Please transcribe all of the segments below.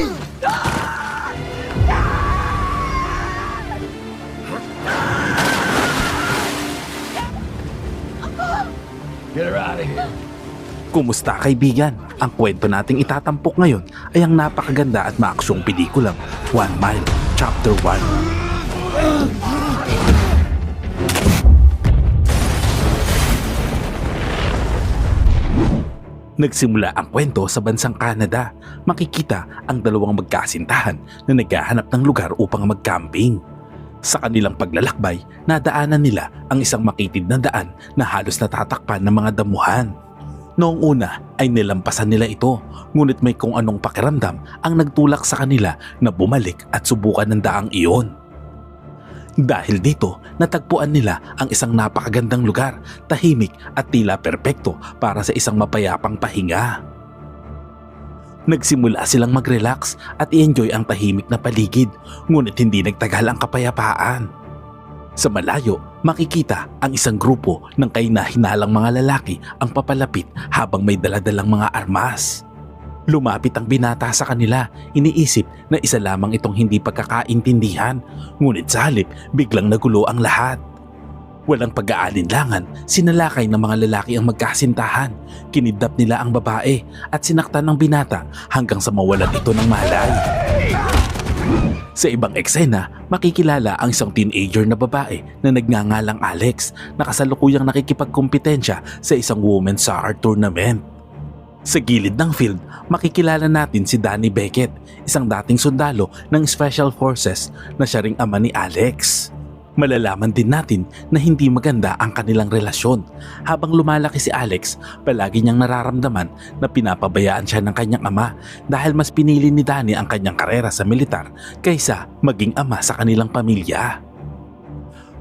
Get her out of here. Kumusta kaibigan? Ang kwento nating itatampok ngayon ay ang napakaganda at maaksyong pelikulang One Mile, Chapter 1. Nagsimula ang kwento sa bansang Canada. Makikita ang dalawang magkasintahan na naghahanap ng lugar upang mag-camping. Sa kanilang paglalakbay, nadaanan nila ang isang makitid na daan na halos natatakpan ng mga damuhan. Noong una ay nilampasan nila ito, ngunit may kung anong pakiramdam ang nagtulak sa kanila na bumalik at subukan ng daang iyon. Dahil dito, natagpuan nila ang isang napakagandang lugar, tahimik at tila perpekto para sa isang mapayapang pahinga. Nagsimula silang mag-relax at i-enjoy ang tahimik na paligid, ngunit hindi nagtagal ang kapayapaan. Sa malayo, makikita ang isang grupo ng kahina-hinalang mga lalaki ang papalapit habang may daladalang mga armas. Lumapit ang binata sa kanila, iniisip na isa lamang itong hindi pagkakaintindihan, ngunit sa halip biglang nagulo ang lahat. Walang pag-aalinlangan, sinalakay ng mga lalaki ang magkasintahan, kinidnap nila ang babae at sinaktan ng binata hanggang sa mawalan ito ng malay. Sa ibang eksena, makikilala ang isang teenager na babae na nagngangalang Alex na kasalukuyang nakikipagkumpetensya sa isang women's soccer tournament. Sa gilid ng field, makikilala natin si Danny Beckett, isang dating sundalo ng Special Forces na siya ring ama ni Alex. Malalaman din natin na hindi maganda ang kanilang relasyon. Habang lumalaki si Alex, palagi niyang nararamdaman na pinapabayaan siya ng kanyang ama dahil mas pinili ni Danny ang kanyang karera sa militar kaysa maging ama sa kanilang pamilya.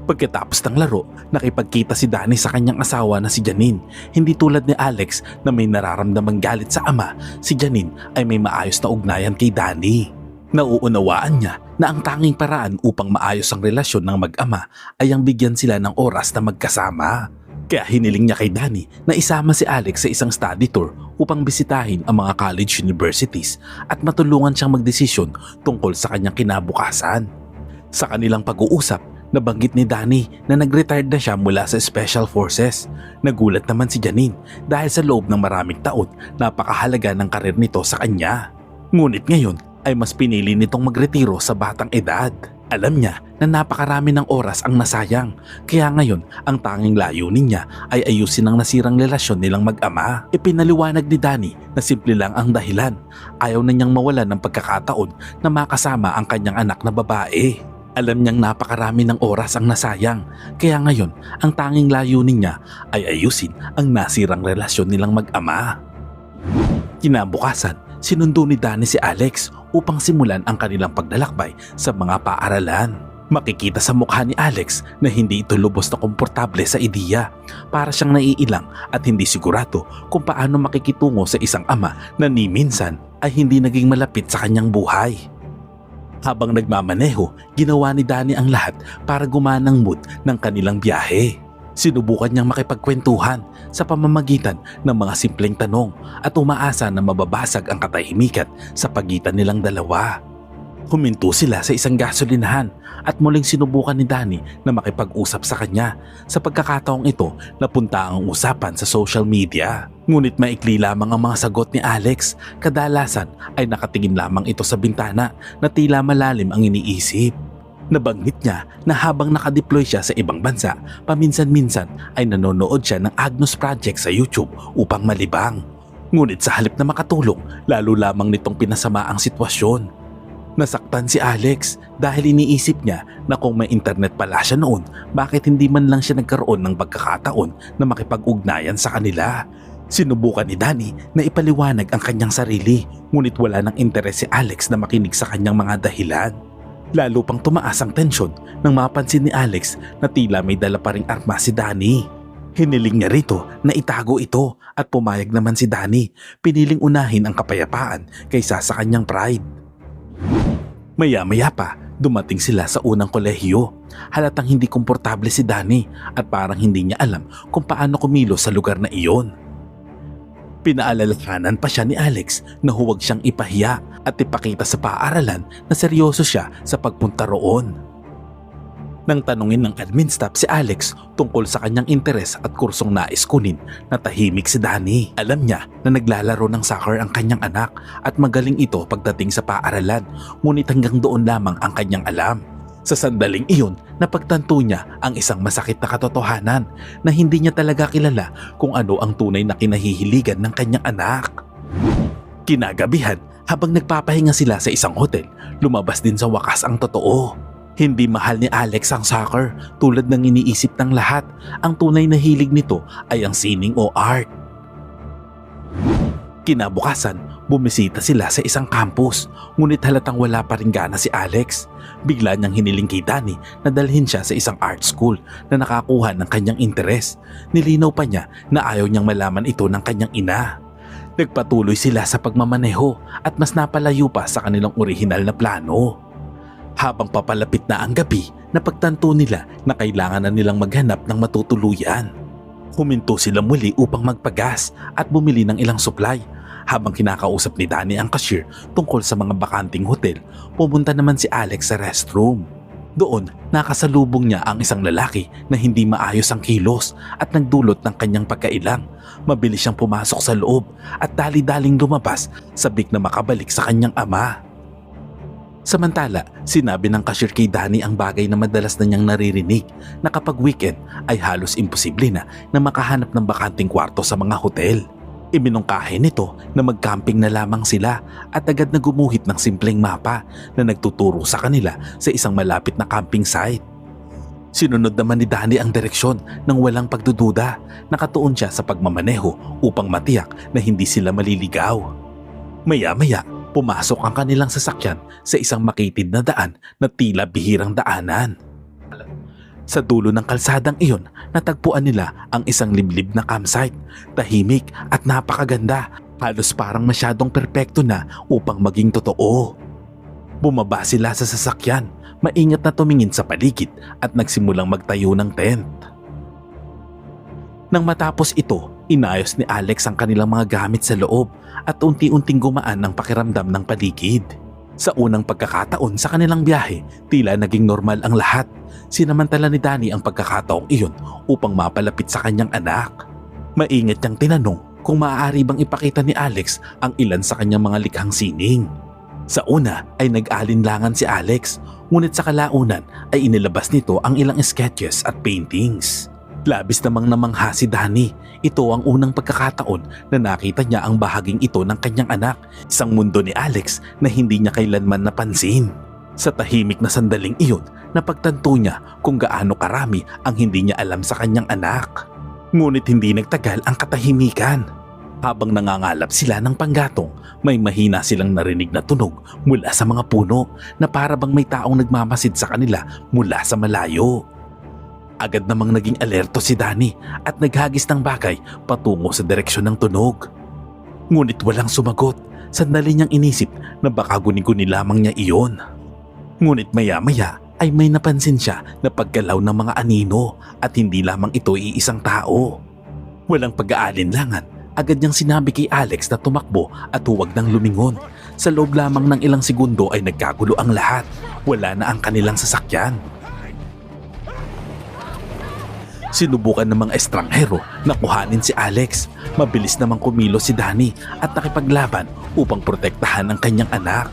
Pagkatapos ng laro, nakipagkita si Danny sa kanyang asawa na si Janine. Hindi tulad ni Alex na may nararamdamang galit sa ama, si Janine ay may maayos na ugnayan kay Danny. Nauunawaan niya na ang tanging paraan upang maayos ang relasyon ng mag-ama ay ang bigyan sila ng oras na magkasama. Kaya hiniling niya kay Danny na isama si Alex sa isang study tour upang bisitahin ang mga college universities at matulungan siyang magdesisyon tungkol sa kanyang kinabukasan. Sa kanilang pag-uusap, nabanggit ni Danny na nag-retired na siya mula sa Special Forces. Nagulat naman si Janine dahil sa loob ng maraming taon, napakahalaga ng karir nito sa kanya. Ngunit ngayon ay mas pinili nitong magretiro sa batang edad. Alam niya na napakarami ng oras ang nasayang, kaya ngayon ang tanging layunin niya ay ayusin ang nasirang relasyon nilang mag-ama. Ipinaliwanag ni Danny na simple lang ang dahilan. Ayaw na niyang mawalan ng pagkakataon na makasama ang kanyang anak na babae. Alam niyang napakarami ng oras ang nasayang, kaya ngayon ang tanging layunin niya ay ayusin ang nasirang relasyon nilang mag-ama. Kinabukasan, sinundo ni Danny si Alex upang simulan ang kanilang paglalakbay sa mga paaralan. Makikita sa mukha ni Alex na hindi ito lubos na komportable sa ideya. Para siyang naiilang at hindi sigurado kung paano makikitungo sa isang ama na ni minsan ay hindi naging malapit sa kanyang buhay. Habang nagmamaneho, ginawa ni Danny ang lahat para gumanang mood ng kanilang biyahe. Sinubukan niyang makipagkwentuhan sa pamamagitan ng mga simpleng tanong at umaasa na mababasag ang katahimikan sa pagitan nilang dalawa. Huminto sila sa isang gasolinahan at muling sinubukan ni Danny na makipag-usap sa kanya. Sa pagkakataong ito, napunta ang usapan sa social media. Ngunit maikli lamang ang mga sagot ni Alex. Kadalasan ay nakatingin lamang ito sa bintana na tila malalim ang iniisip. Nabanggit niya na habang nakadeploy siya sa ibang bansa, paminsan-minsan ay nanonood siya ng Agnus Project sa YouTube upang malibang. Ngunit sa halip na makatulong, lalo lamang nitong pinasama ang sitwasyon. Nasaktan si Alex dahil iniisip niya na kung may internet pala siya noon, bakit hindi man lang siya nagkaroon ng pagkakataon na makipag-ugnayan sa kanila. Sinubukan ni Danny na ipaliwanag ang kanyang sarili, ngunit wala ng interes si Alex na makinig sa kanyang mga dahilan. Lalo pang tumaas ang tensyon nang mapansin ni Alex na tila may dala pa ring armas si Danny. Hiniling niya rito na itago ito at pumayag naman si Danny. Piniling unahin ang kapayapaan kaysa sa kanyang pride. Maya-maya pa, dumating sila sa unang kolehiyo. Halatang hindi komportable si Danny at parang hindi niya alam kung paano kumilos sa lugar na iyon. Pinaalalahanan pa siya ni Alex na huwag siyang ipahiya at ipakita sa paaralan na seryoso siya sa pagpunta roon. Nang tanungin ng admin staff si Alex tungkol sa kanyang interes at kursong nais kunin, natahimik si Danny. Alam niya na naglalaro ng soccer ang kanyang anak at magaling ito pagdating sa paaralan, ngunit hanggang doon lamang ang kanyang alam. Sa sandaling iyon, napagtanto niya ang isang masakit na katotohanan na hindi niya talaga kilala kung ano ang tunay na kinahihiligan ng kanyang anak. Kinagabihan, habang nagpapahinga sila sa isang hotel, lumabas din sa wakas ang totoo. Hindi mahal ni Alex ang soccer tulad ng iniisip ng lahat. Ang tunay na hilig nito ay ang sining o art. Kinabukasan, bumisita sila sa isang campus, ngunit halatang wala pa rin gana si Alex. Bigla niyang hiniling kay Danny na dalhin siya sa isang art school na nakakuha ng kanyang interes. Nilinaw pa niya na ayaw niyang malaman ito ng kanyang ina. Nagpatuloy sila sa pagmamaneho at mas napalayo pa sa kanilang orihinal na plano. Habang papalapit na ang gabi, napagtanto nila na kailangan na nilang maghanap ng matutuluyan. Huminto sila muli upang magpagas at bumili ng ilang supply. Habang kinakausap ni Danny ang cashier tungkol sa mga bakanting hotel, pumunta naman si Alex sa restroom. Doon, nakasalubong niya ang isang lalaki na hindi maayos ang kilos at nagdulot ng kanyang pagkailang. Mabilis siyang pumasok sa loob at dali-daling lumabas, sabik na makabalik sa kanyang ama. Samantala, sinabi ng cashier kay Danny ang bagay na madalas na niyang naririnig, na kapag weekend ay halos imposible na makahanap ng bakanting kwarto sa mga hotel. Iminungkahi nito na mag-camping na lamang sila at agad na gumuhit ng simpleng mapa na nagtuturo sa kanila sa isang malapit na camping site. Sinunod naman ni Danny ang direksyon ng walang pagdududa. Nakatuon siya sa pagmamaneho upang matiyak na hindi sila maliligaw. Maya-maya, pumasok ang kanilang sasakyan sa isang makitid na daan na tila bihirang daanan. Sa dulo ng kalsadang iyon, natagpuan nila ang isang liblib na campsite. Tahimik at napakaganda, halos parang masyadong perpekto na upang maging totoo. Bumaba sila sa sasakyan, maingat na tumingin sa paligid at nagsimulang magtayo ng tent. Nang matapos ito, inayos ni Alex ang kanilang mga gamit sa loob at unti-unting gumaan ang pakiramdam ng paligid. Sa unang pagkakataon sa kanilang biyahe, tila naging normal ang lahat. Sinamantala ni Danny ang pagkakataong iyon upang mapalapit sa kanyang anak. Maingat niyang tinanong kung maaari bang ipakita ni Alex ang ilan sa kanyang mga likhang sining. Sa una ay nag-alinlangan si Alex, ngunit sa kalaunan ay inilabas nito ang ilang sketches at paintings. Labis namang namangha si Danny. Ito ang unang pagkakataon na nakita niya ang bahaging ito ng kanyang anak, isang mundo ni Alex na hindi niya kailanman napansin. Sa tahimik na sandaling iyon, napagtanto niya kung gaano karami ang hindi niya alam sa kanyang anak. Ngunit hindi nagtagal ang katahimikan. Habang nangangalap sila ng panggatong, may mahina silang narinig na tunog mula sa mga puno na para bang may taong nagmamasid sa kanila mula sa malayo. Agad namang naging alerto si Danny at naghagis ng bagay patungo sa direksyon ng tunog. Ngunit walang sumagot. Sandali niyang inisip na baka guni-guni lamang niya iyon. Ngunit maya-maya ay may napansin siya na paggalaw ng mga anino at hindi lamang ito iisang tao. Walang pag-aalinlangan, agad niyang sinabi kay Alex na tumakbo at huwag nang lumingon. Sa loob lamang ng ilang segundo ay nagkagulo ang lahat. Wala na ang kanilang sasakyan. Sinubukan ng mga estranghero na kuhanin si Alex. Mabilis namang kumilos si Danny at nakipaglaban upang protektahan ang kanyang anak.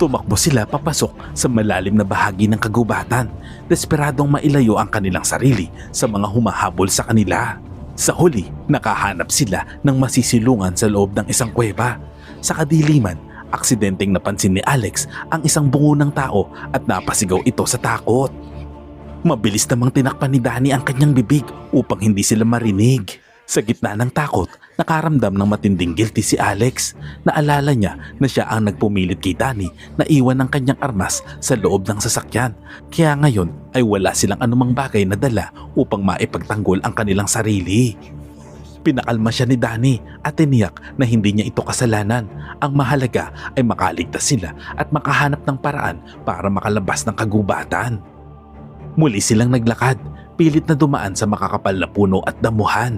Tumakbo sila papasok sa malalim na bahagi ng kagubatan, desperadong mailayo ang kanilang sarili sa mga humahabol sa kanila. Sa huli, nakahanap sila ng masisilungan sa loob ng isang kuweba. Sa kadiliman, aksidenteng napansin ni Alex ang isang bungo ng tao at napasigaw ito sa takot. Mabilis namang tinakpan ni Danny ang kanyang bibig upang hindi sila marinig. Sa gitna ng takot, nakaramdam ng matinding guilty si Alex. Naalala niya na siya ang nagpumilit kay Danny na iwan ang kanyang armas sa loob ng sasakyan. Kaya ngayon ay wala silang anumang bagay na dala upang maipagtanggol ang kanilang sarili. Pinakalma siya ni Danny at tiniyak na hindi niya ito kasalanan. Ang mahalaga ay makaligtas sila at makahanap ng paraan para makalabas ng kagubatan. Muli silang naglakad, pilit na dumaan sa makakapal na puno at damuhan.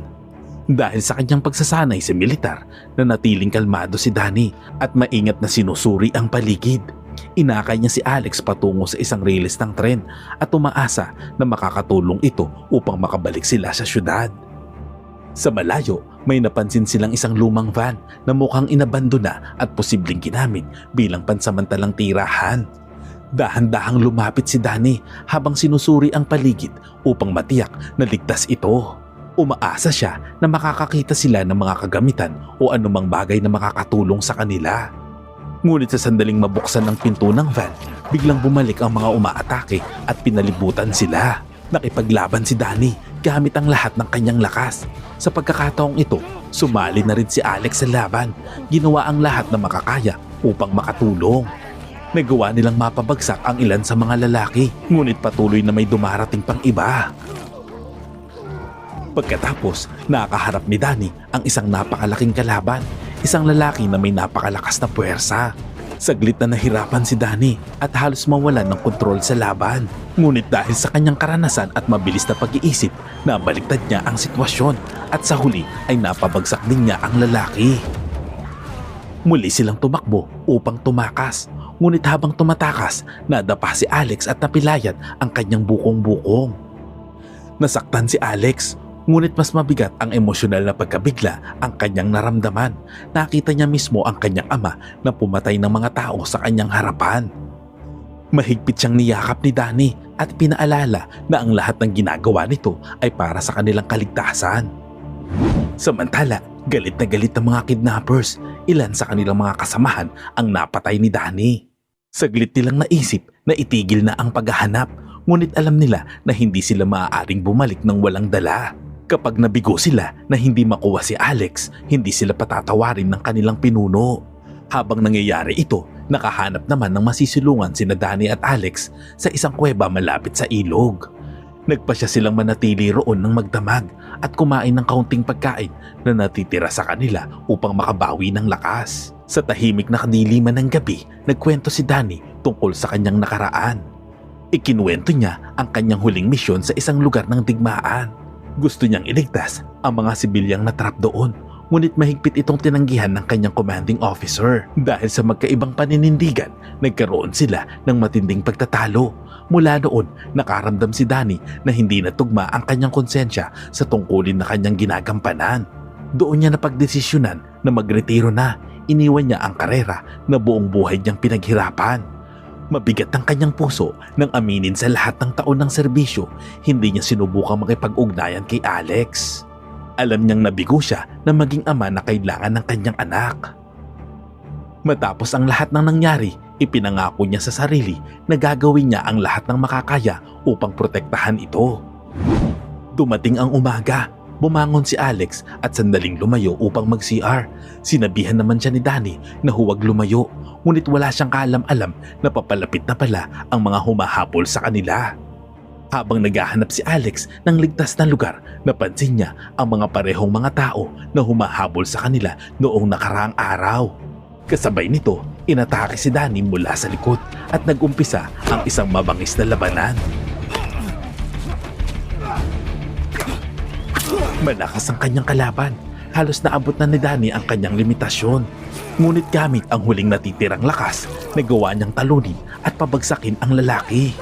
Dahil sa kanyang pagsasanay sa militar, nanatiling kalmado si Danny at maingat na sinusuri ang paligid. Inakay niya si Alex patungo sa isang railis ng tren at umaasa na makakatulong ito upang makabalik sila sa syudad. Sa malayo, may napansin silang isang lumang van na mukhang inabandona at posibleng ginamit bilang pansamantalang tirahan. Dahan-dahang lumapit si Danny habang sinusuri ang paligid upang matiyak na ligtas ito. Umaasa siya na makakakita sila ng mga kagamitan o anumang bagay na makakatulong sa kanila. Ngunit sa sandaling mabuksan ng pinto ng van, biglang bumalik ang mga umaatake at pinalibutan sila. Nakipaglaban si Danny gamit ang lahat ng kanyang lakas. Sa pagkakataong ito, sumali na rin si Alex sa laban. Ginawa ang lahat na makakaya upang makatulong. Nagawa nilang mapabagsak ang ilan sa mga lalaki, ngunit patuloy na may dumarating pang iba. Pagkatapos, nakaharap ni Danny ang isang napakalaking kalaban, isang lalaki na may napakalakas na puwersa. Saglit na nahirapan si Danny at halos mawalan ng kontrol sa laban. Ngunit dahil sa kanyang karanasan at mabilis na pag-iisip, nabaliktad niya ang sitwasyon at sa huli ay napabagsak din niya ang lalaki. Muli silang tumakbo upang tumakas, ngunit habang tumatakas, nadapa si Alex at napilayan ang kanyang bukong-bukong. Nasaktan si Alex, ngunit mas mabigat ang emosyonal na pagkabigla ang kanyang naramdaman. Nakita niya mismo ang kanyang ama na pumatay ng mga tao sa kanyang harapan. Mahigpit siyang niyakap ni Danny at pinaalala na ang lahat ng ginagawa nito ay para sa kanilang kaligtasan. Samantala, galit na galit ang mga kidnappers. Ilan sa kanilang mga kasamahan ang napatay ni Danny. Saglit nilang naisip na itigil na ang paghahanap, ngunit alam nila na hindi sila maaaring bumalik ng walang dala. Kapag nabigo sila na hindi makuha si Alex, hindi sila patatawarin ng kanilang pinuno. Habang nangyayari ito, nakahanap naman ng masisilungan sina Danny at Alex sa isang kuweba malapit sa ilog. Nagpasya silang manatili roon ng magdamag at kumain ng kaunting pagkain na natitira sa kanila upang makabawi ng lakas. Sa tahimik na kadiliman ng gabi, nagkwento si Danny tungkol sa kanyang nakaraan. Ikinuwento niya ang kanyang huling misyon sa isang lugar ng digmaan. Gusto niyang iligtas ang mga sibilyang natrap doon, ngunit mahigpit itong tinanggihan ng kanyang commanding officer. Dahil sa magkaibang paninindigan, nagkaroon sila ng matinding pagtatalo. Mula noon, nakaramdam si Danny na hindi natugma ang kanyang konsensya sa tungkulin na kanyang ginagampanan. Doon niya napagdesisyonan na magretiro na. Iniwan niya ang karera na buong buhay niyang pinaghirapan. Mabigat ang kanyang puso nang aminin sa lahat ng taon ng serbisyo, hindi niya sinubukang makipag-ugnayan kay Alex. Alam niyang nabigo siya na maging ama na kailangan ng kanyang anak. Matapos ang lahat ng nangyari, ipinangako niya sa sarili na gagawin niya ang lahat ng makakaya upang protektahan ito. Dumating ang umaga, bumangon si Alex at sandaling lumayo upang mag-CR. Sinabihan naman siya ni Danny na huwag lumayo, ngunit wala siyang kaalam-alam na papalapit na pala ang mga humahabol sa kanila. Habang naghahanap si Alex ng ligtas na lugar, napansin niya ang mga parehong mga tao na humahabol sa kanila noong nakaraang araw. Kasabay nito, inatake si Danny mula sa likod at nag-umpisa ang isang mabangis na labanan. Malakas ang kanyang kalaban. Halos naabot na ni Danny ang kanyang limitasyon. Ngunit gamit ang huling natitirang lakas, nagawa niyang talunin at pabagsakin ang lalaki.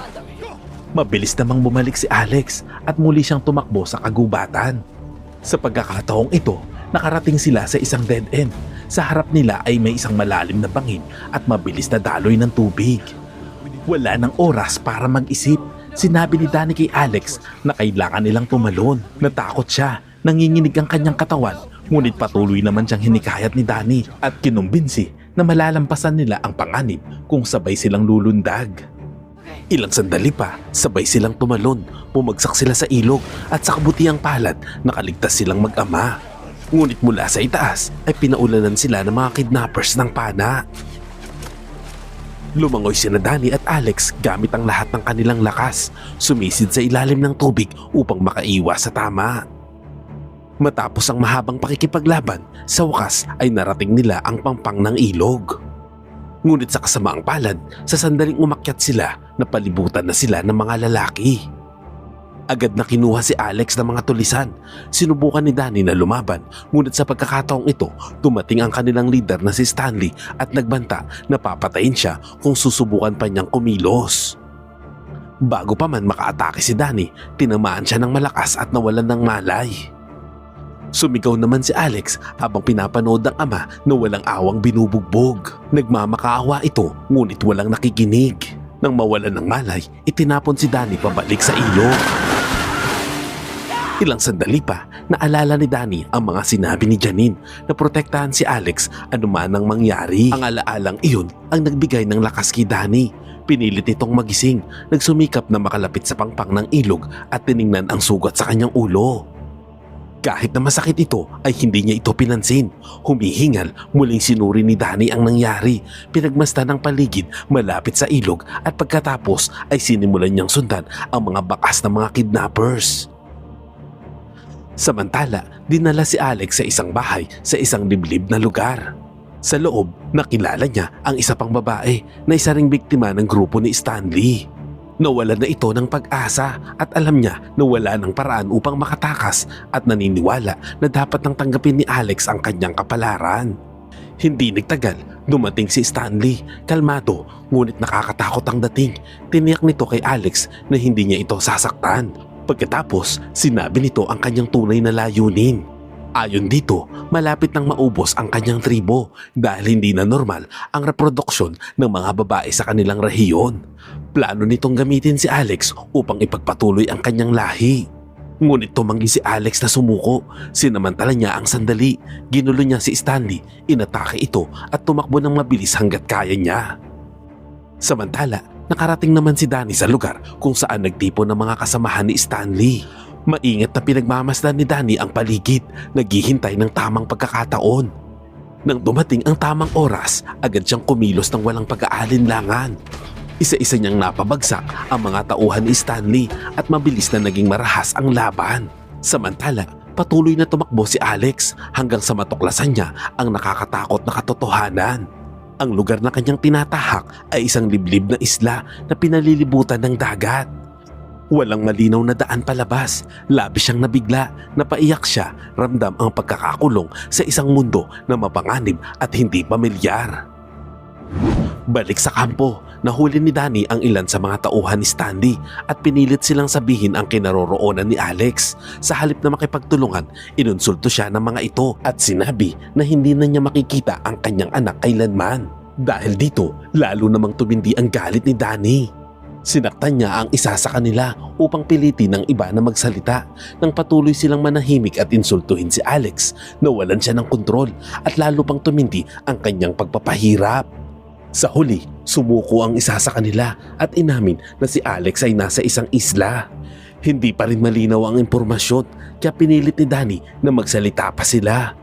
Mabilis namang bumalik si Alex at muli siyang tumakbo sa kagubatan. Sa pagkakataong ito, nakarating sila sa isang dead end. Sa harap nila ay may isang malalim na bangin at mabilis na daloy ng tubig. Wala ng oras para mag-isip. Sinabi ni Danny kay Alex na kailangan nilang tumalon. Natakot siya, nanginginig ang kanyang katawan, ngunit patuloy naman siyang hinikayat ni Danny at kinumbinsi na malalampasan nila ang panganib kung sabay silang lulundag. Ilang sandali pa, sabay silang tumalon, bumagsak sila sa ilog at sa kabutihang palad nakaligtas silang mag-ama. Ngunit mula sa itaas ay pinaulanan sila ng mga kidnappers ng pana. Lumangoy sina Danny at Alex gamit ang lahat ng kanilang lakas, sumisid sa ilalim ng tubig upang makaiwas sa tama. Matapos ang mahabang pakikipaglaban, sa wakas ay narating nila ang pampang ng ilog. Ngunit sa kasamaang palad, sa sandaling umakyat sila, napalibutan na sila ng mga lalaki. Agad na kinuha si Alex ng mga tulisan. Sinubukan ni Danny na lumaban, ngunit sa pagkakataong ito, dumating ang kanilang leader na si Stanley at nagbanta na papatayin siya kung susubukan pa niyang kumilos. Bago pa man makaatake si Danny, tinamaan siya ng malakas at nawalan ng malay. Sumigaw naman si Alex habang pinapanood ng ama na walang awang binubugbog. Nagmamakaawa ito ngunit walang nakikinig. Nang mawalan ng malay, itinapon si Danny pabalik sa ilog. Ilang sandali pa, naalala ni Danny ang mga sinabi ni Janine na protektahan si Alex anuman ang mangyari. Ang alaalang iyon ang nagbigay ng lakas kay Danny. Pinilit itong magising, nagsumikap na makalapit sa pangpang ng ilog at tiningnan ang sugat sa kanyang ulo. Kahit na masakit ito ay hindi niya ito pinansin. Humihingal, muling sinuri ni Danny ang nangyari. Pinagmasdan ng paligid malapit sa ilog at pagkatapos ay sinimulan niyang sundan ang mga bakas ng mga kidnappers. Samantala, dinala si Alex sa isang bahay sa isang liblib na lugar. Sa loob, nakilala niya ang isa pang babae na isa ring biktima ng grupo ni Stanley. Nawalan na ito ng pag-asa at alam niya na wala ng paraan upang makatakas at naniniwala na dapat nang tanggapin ni Alex ang kanyang kapalaran. Hindi nagtagal, dumating si Stanley, kalmado ngunit nakakatakot ang dating. Tiniyak nito kay Alex na hindi niya ito sasaktan. Pagkatapos, sinabi nito ang kanyang tunay na layunin. Ayon dito, malapit nang maubos ang kanyang tribo dahil hindi na normal ang reproduksyon ng mga babae sa kanilang rehiyon. Plano nitong gamitin si Alex upang ipagpatuloy ang kanyang lahi. Ngunit tumanggi si Alex na sumuko. Sinamantala niya ang sandali. Ginulo niya si Stanley, inatake ito at tumakbo ng mabilis hanggat kaya niya. Samantala, nakarating naman si Danny sa lugar kung saan nagtipon ng mga kasamahan ni Stanley. Maingat na pinagmamasdan ni Danny ang paligid, naghihintay ng tamang pagkakataon. Nang dumating ang tamang oras, agad siyang kumilos ng walang pag-aalinlangan. Isa-isa niyang napabagsak ang mga tauhan ni Stanley at mabilis na naging marahas ang laban. Samantala, patuloy na tumakbo si Alex hanggang sa matuklasan niya ang nakakatakot na katotohanan. Ang lugar na kanyang tinatahak ay isang liblib na isla na pinalilibutan ng dagat. Walang malinaw na daan palabas, labis siyang nabigla, napaiyak siya, ramdam ang pagkakakulong sa isang mundo na mapanganib at hindi pamilyar. Balik sa kampo, nahuli ni Danny ang ilan sa mga tauhan ni Stanley at pinilit silang sabihin ang kinaroroonan ni Alex. Sa halip na makipagtulungan, inonsulto siya ng mga ito at sinabi na hindi na niya makikita ang kanyang anak kailanman. Dahil dito, lalo namang tumindi ang galit ni Danny. Sinaktan niya ang isa sa kanila upang pilitin ng iba na magsalita. Nang patuloy silang manahimik at insultuhin si Alex, nawalan siya ng kontrol at lalo pang tumindi ang kanyang pagpapahirap. Sa huli, sumuko ang isa sa kanila at inamin na si Alex ay nasa isang isla. Hindi pa rin malinaw ang impormasyon kaya pinilit ni Danny na magsalita pa sila.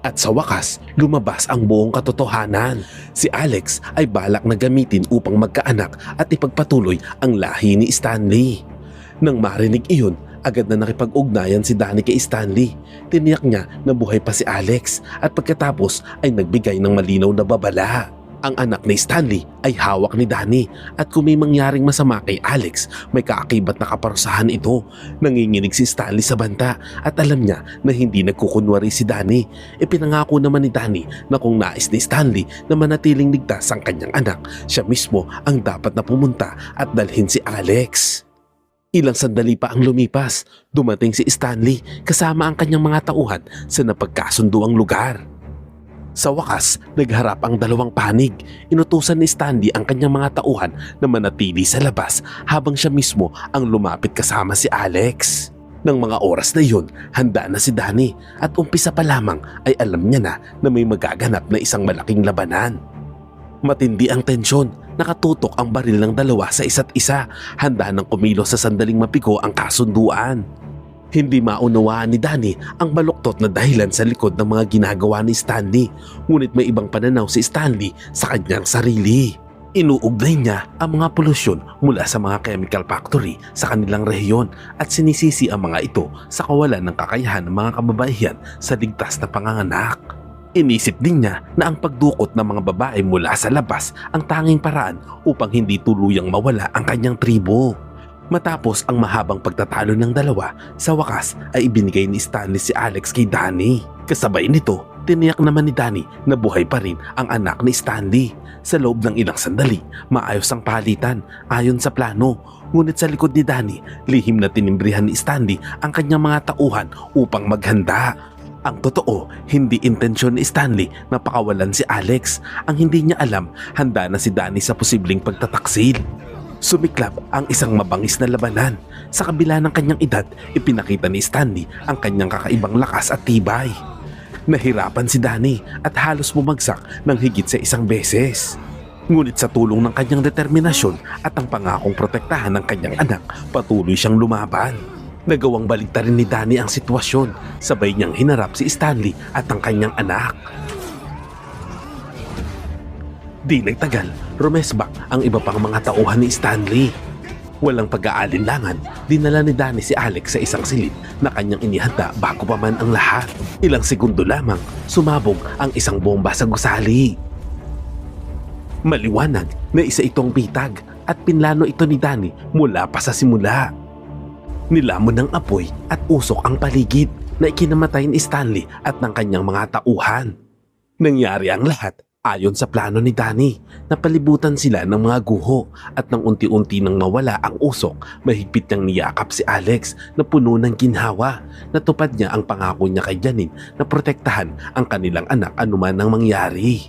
At sa wakas, lumabas ang buong katotohanan. Si Alex ay balak na gamitin upang magkaanak at ipagpatuloy ang lahi ni Stanley. Nang marinig iyon, agad na nakipag-ugnayan si Danny kay Stanley. Tiniyak niya na buhay pa si Alex at pagkatapos ay nagbigay ng malinaw na babala. Ang anak ni Stanley ay hawak ni Danny at kung may mangyaring masama kay Alex, may kaakibat na kaparusahan ito. Nanginginig si Stanley sa banta at alam niya na hindi nagkukunwari si Danny. Ipinangako naman ni Danny na kung nais ni Stanley na manatiling ligtas ang kanyang anak, siya mismo ang dapat na pumunta at dalhin si Alex. Ilang sandali pa ang lumipas, dumating si Stanley kasama ang kanyang mga tauhan sa napagkasunduang lugar. Sa wakas, nagharap ang dalawang panig. Inutusan ni Stanley ang kanyang mga tauhan na manatili sa labas habang siya mismo ang lumapit kasama si Alex. Nang mga oras na yun, handa na si Danny at umpisa pa lamang ay alam niya na may magaganap na isang malaking labanan. Matindi ang tensyon, nakatutok ang baril ng dalawa sa isa't isa, handa nang kumilos sa sandaling mapigo ang kasunduan. Hindi maunawaan ni Danny ang baluktot na dahilan sa likod ng mga ginagawa ni Stanley, ngunit may ibang pananaw si Stanley sa kanyang sarili. Inuugnay niya ang mga polusyon mula sa mga chemical factory sa kanilang rehiyon at sinisisi ang mga ito sa kawalan ng kakayahan ng mga kababaihan sa ligtas na panganganak. Inisip din niya na ang pagdukot ng mga babae mula sa labas ang tanging paraan upang hindi tuluyang mawala ang kanyang tribo. Matapos ang mahabang pagtatalo ng dalawa, sa wakas ay ibinigay ni Stanley si Alex kay Danny. Kasabay nito, tiniyak naman ni Danny na buhay pa rin ang anak ni Stanley. Sa loob ng ilang sandali, maayos ang palitan ayon sa plano. Ngunit sa likod ni Danny, lihim na tinimbrihan ni Stanley ang kanyang mga tauhan upang maghanda. Ang totoo, hindi intensyon ni Stanley na pakawalan si Alex. Ang hindi niya alam, handa na si Danny sa posibleng pagtataksil. Sumiklab ang isang mabangis na labanan. Sa kabila ng kanyang edad, ipinakita ni Stanley ang kanyang kakaibang lakas at tibay. Nahirapan si Danny at halos bumagsak ng higit sa isang beses. Ngunit sa tulong ng kanyang determinasyon at ang pangakong protektahan ng kanyang anak, patuloy siyang lumaban. Nagawang baliktarin ni Danny ang sitwasyon, sabay niyang hinarap si Stanley at ang kanyang anak. Di nagtagal, rumesbak ang iba pang mga tauhan ni Stanley. Walang pag-aalinlangan, dinala ni Danny si Alex sa isang silid na kanyang inihanda bago pa man ang lahat. Ilang segundo lamang, sumabog ang isang bomba sa gusali. Maliwanag na isa itong bitag at pinlano ito ni Danny mula pa sa simula. Nilamon ng apoy at usok ang paligid na ikinamatay ni Stanley at ng kanyang mga tauhan. Nangyari ang lahat ayon sa plano ni Danny. Napalibutan sila ng mga guho at nang unti-unti nang mawala ang usok, mahigpit niyang niyakap si Alex na puno ng ginhawa. Natupad niya ang pangako niya kay Janine na protektahan ang kanilang anak anuman ang mangyari.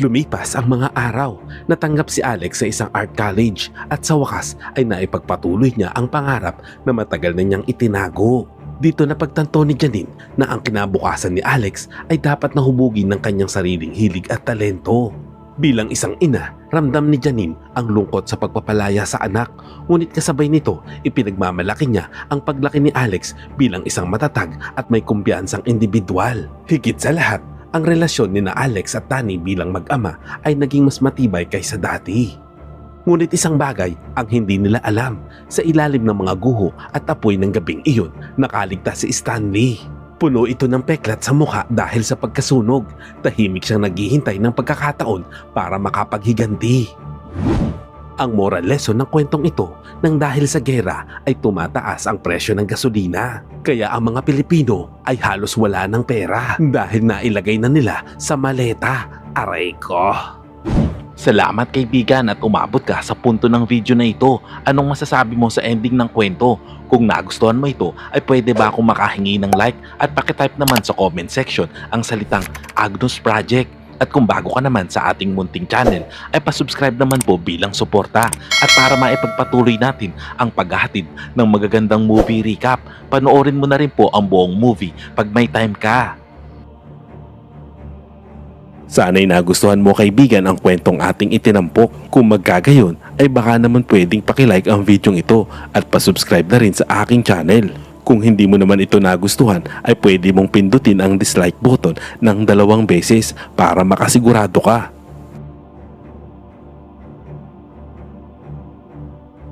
Lumipas ang mga araw, natanggap si Alex sa isang art college at sa wakas ay naipagpatuloy niya ang pangarap na matagal na niyang itinago. Dito napagtanto ni Janine na ang kinabukasan ni Alex ay dapat nahubugin ng kanyang sariling hilig at talento. Bilang isang ina, ramdam ni Janine ang lungkot sa pagpapalaya sa anak, ngunit kasabay nito ipinagmamalaki niya ang paglaki ni Alex bilang isang matatag at may kumpiyansang individual. Higit sa lahat, ang relasyon ni na Alex at Danny bilang mag-ama ay naging mas matibay kaysa dati. Ngunit isang bagay ang hindi nila alam, sa ilalim ng mga guho at apoy ng gabing iyon, nakaligtas si Stanley. Puno ito ng peklat sa mukha dahil sa pagkasunog. Tahimik siyang naghihintay ng pagkakataon para makapaghiganti. Ang moral lesson ng kwentong ito, nang dahil sa gera ay tumataas ang presyo ng gasolina. Kaya ang mga Pilipino ay halos wala ng pera dahil nailagay na nila sa maleta. Aray ko! Salamat kaibigan at umabot ka sa punto ng video na ito. Anong masasabi mo sa ending ng kwento? Kung nagustuhan mo ito, ay pwede ba akong makahingi ng like at pakitype naman sa comment section ang salitang Agnus Project. At kung bago ka naman sa ating munting channel, ay pasubscribe naman po bilang suporta. At para maipagpatuloy natin ang paghahatid ng magagandang movie recap, panoorin mo na rin po ang buong movie pag may time ka. Sana'y nagustuhan mo kaibigan ang kwentong ating itinampok. Kung magkagayon ay baka naman pwedeng pakilike ang video ito at pasubscribe na rin sa aking channel. Kung hindi mo naman ito nagustuhan ay pwede mong pindutin ang dislike button ng 2 beses para makasigurado ka.